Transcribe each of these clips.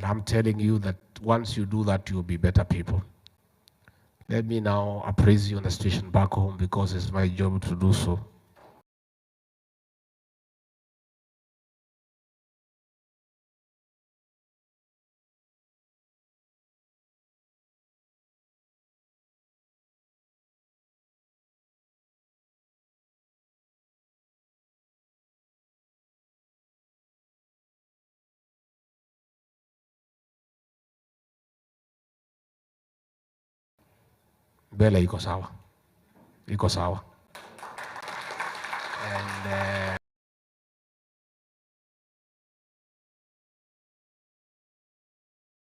I'm telling you that once you do that, you'll be better people. Let me now appraise you on the station back home because it's my job to do so. Mbele iko sawa. Iko sawa.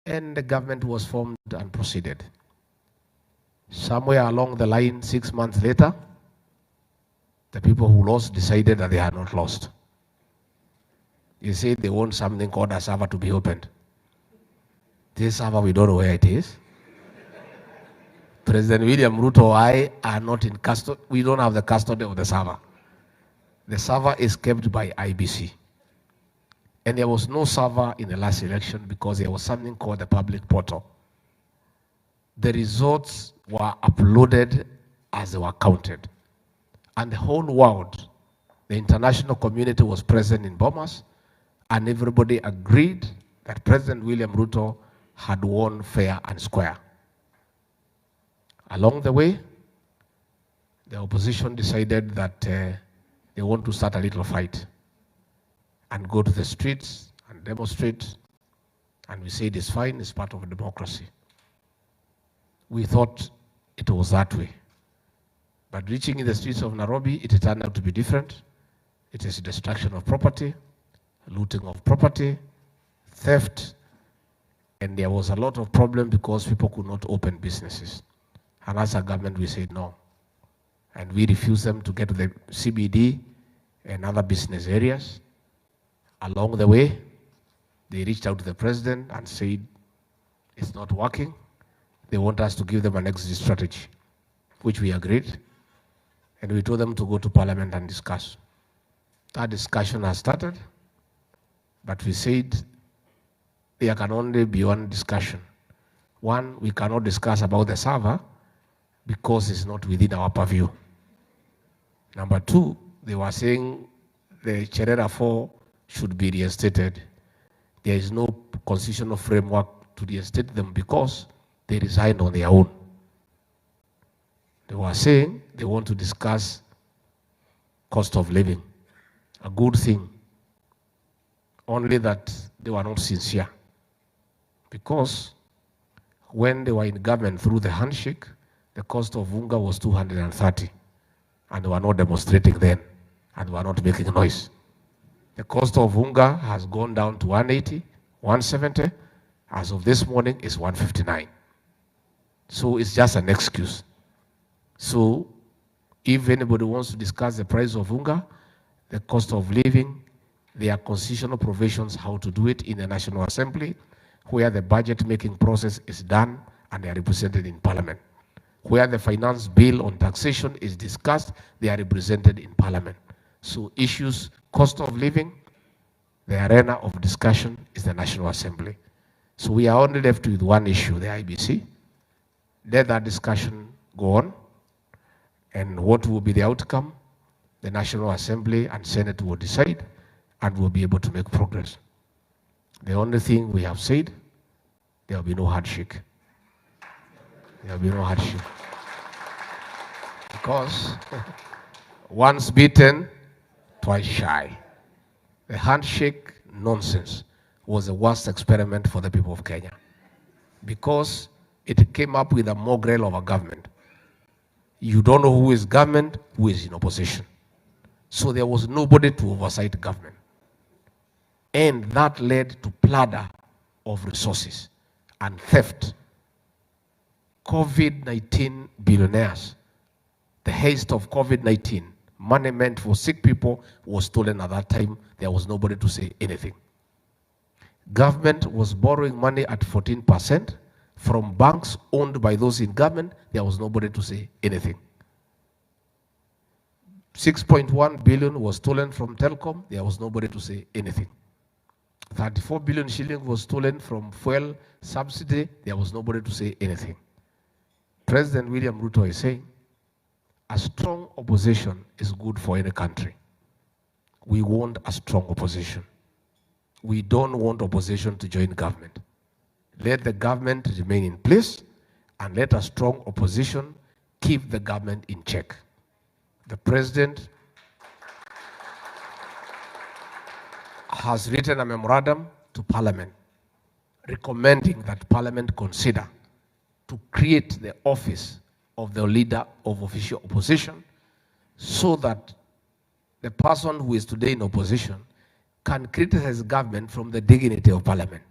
And the government was formed and proceeded. Somewhere along the line, 6 months later, the people who lost decided that they had not lost. You say they want something called a server to be opened. This server, we don't know where it is. President William Ruto or I are not in custody. We don't have the custody of the server. The server is kept by IBC. And there was no server in the last election because there was something called the public portal. The results were uploaded as they were counted. And the whole world, the international community was present in Bomas, and everybody agreed that President William Ruto had won fair and square. Along the way, the opposition decided that they want to start a little fight and go to the streets and demonstrate, and we said it's fine, it's part of democracy. We thought it was that way. But reaching in the streets of Nairobi, it turned out to be different. It is destruction of property, looting of property, theft, and there was a lot of problem because people could not open businesses. And as a government, we said no. And we refused them to get to the CBD and other business areas. Along the way, they reached out to the president and said, it's not working. They want us to give them an exit strategy, which we agreed. And we told them to go to parliament and discuss. That discussion has started, but we said there can only be one discussion. One, we cannot discuss about the server because it's not within our purview. Number two, they were saying the Cherera 4 should be reinstated. There is no constitutional framework to reinstate them because they resigned on their own. They were saying they want to discuss cost of living, a good thing, only that they were not sincere. Because when they were in government through the handshake, the cost of unga was 230, and they were not demonstrating then, and were not making noise. The cost of unga has gone down to 180, 170. As of this morning, it's 159. So it's just an excuse. So if anybody wants to discuss the price of unga, the cost of living, there are constitutional provisions how to do it in the National Assembly, where the budget making process is done and they are represented in Parliament. Where the finance bill on taxation is discussed, they are represented in Parliament. So issues, cost of living, the arena of discussion is the National Assembly. So we are only left with one issue, the IBC. Let that discussion go on. And what will be the outcome? The National Assembly and Senate will decide and will be able to make progress. The only thing we have said, there will be no handshake. There will be no handshake. Because once beaten, twice shy. The handshake nonsense was the worst experiment for the people of Kenya. Because it came up with a mongrel of a government. You don't know who is government, who is in opposition. So there was nobody to oversight government. And that led to plunder of resources and theft. COVID-19 billionaires, the haste of COVID-19, money meant for sick people was stolen at that time. There was nobody to say anything. Government was borrowing money at 14%. From banks owned by those in government, there was nobody to say anything. 6.1 billion was stolen from Telcom, there was nobody to say anything. 34 billion shillings was stolen from fuel subsidy. There was nobody to say anything. President William Ruto is saying a strong opposition is good for any country. We want a strong opposition. We don't want opposition to join government. Let the government remain in place and let a strong opposition keep the government in check. The president has written a memorandum to Parliament recommending that Parliament consider to create the office of the leader of official opposition so that the person who is today in opposition can criticize government from the dignity of Parliament.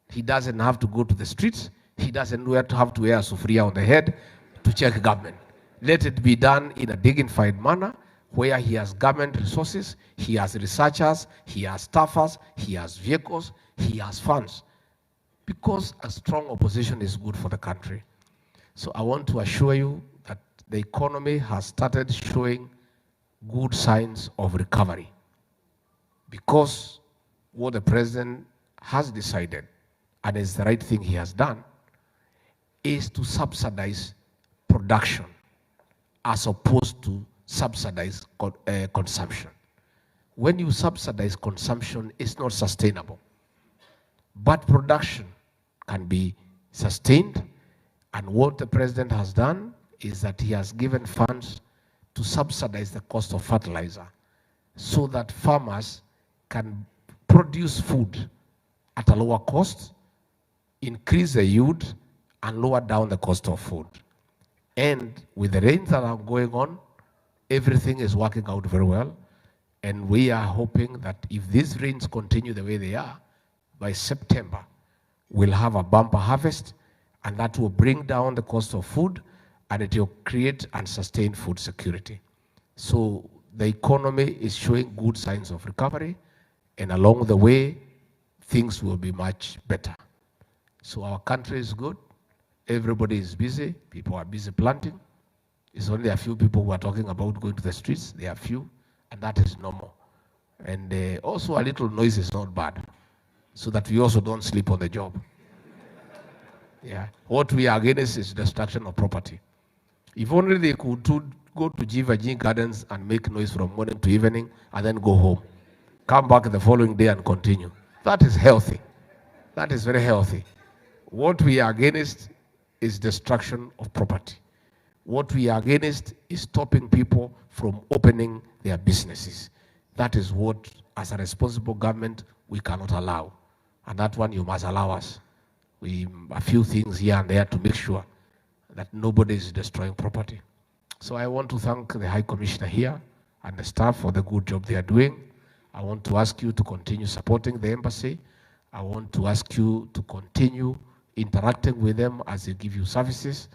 He doesn't have to go to the streets. He doesn't have to wear a sufria on the head to check government. Let it be done in a dignified manner where he has government resources, he has researchers, he has staffers, he has vehicles, he has funds. Because a strong opposition is good for the country. So I want to assure you that the economy has started showing good signs of recovery because what the president has decided, and is the right thing he has done, is to subsidize production as opposed to subsidize consumption. When you subsidize consumption, it's not sustainable. But production can be sustained, and what the president has done is that he has given funds to subsidize the cost of fertilizer so that farmers can produce food at a lower cost, increase the yield, and lower down the cost of food. And with the rains that are going on, everything is working out very well. And we are hoping that if these rains continue the way they are, by September, we'll have a bumper harvest, and that will bring down the cost of food, and it will create and sustain food security. So the economy is showing good signs of recovery, and along the way, things will be much better. So our country is good. Everybody is busy. People are busy planting. It's only a few people who are talking about going to the streets. They are few, and that is normal. And also a little noise is not bad, so that we also don't sleep on the job. Yeah. What we are against is destruction of property. If only they could go to G Gardens and make noise from morning to evening and then go home. Come back the following day and continue. That is healthy. That is very healthy. What we are against is destruction of property. What we are against is stopping people from opening their businesses. That is what, as a responsible government, we cannot allow. And that one you must allow us. A few things here and there to make sure that nobody is destroying property. So I want to thank the High Commissioner here and the staff for the good job they are doing. I want to ask you to continue supporting the embassy. I want to ask you to continue interacting with them as they give you services.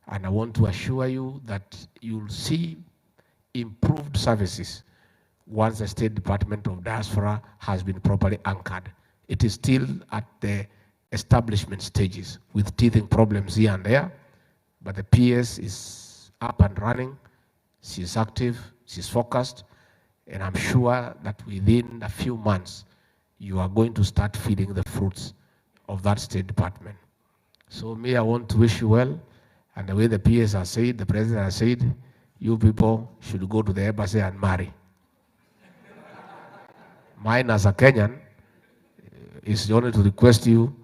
And I want to assure you that you'll see improved services once the State Department of Diaspora has been properly anchored. It is still at the establishment stages with teething problems here and there, but the PS is up and running. She's active, she's focused, and I'm sure that within a few months, you are going to start feeding the fruits of that State Department. So me, I want to wish you well, and the way the PS has said, the President has said, you people should go to the embassy and marry. Mine as a Kenyan is only to request you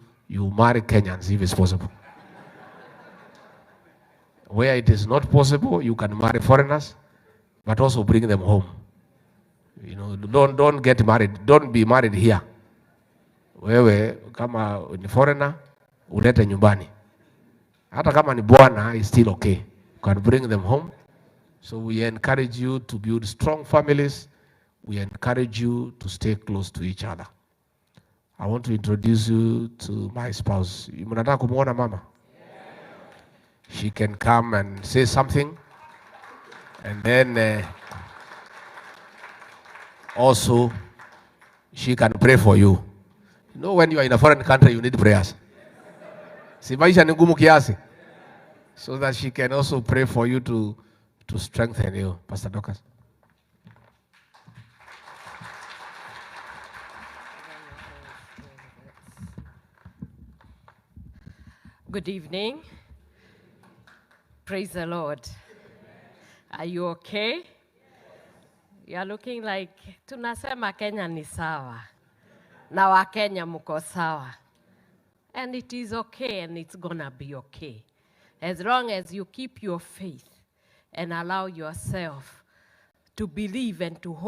marry Kenyans if it's possible. Where it is not possible, you can marry foreigners, but also bring them home. You know, don't get married. Don't be married here. Wewe kama ni foreigner, ulete nyumbani. Hata kama ni bwana, is still okay. You can bring them home. So we encourage you to build strong families. We encourage you to stay close to each other. I want to introduce you to my spouse. Mnataka kumuona mama? She can come and say something. And then also, she can pray for you. You know, when you are in a foreign country, you need prayers. Si maisha ni ngumu kiasi. So that she can also pray for you to strengthen you. Pastor Dorcas. Good evening. Praise the Lord. Are you okay? You are looking like tunasema Kenya ni sawa. Na Wakenya muko sawa. And it is okay and it's gonna be okay. As long as you keep your faith and allow yourself to believe and to hope.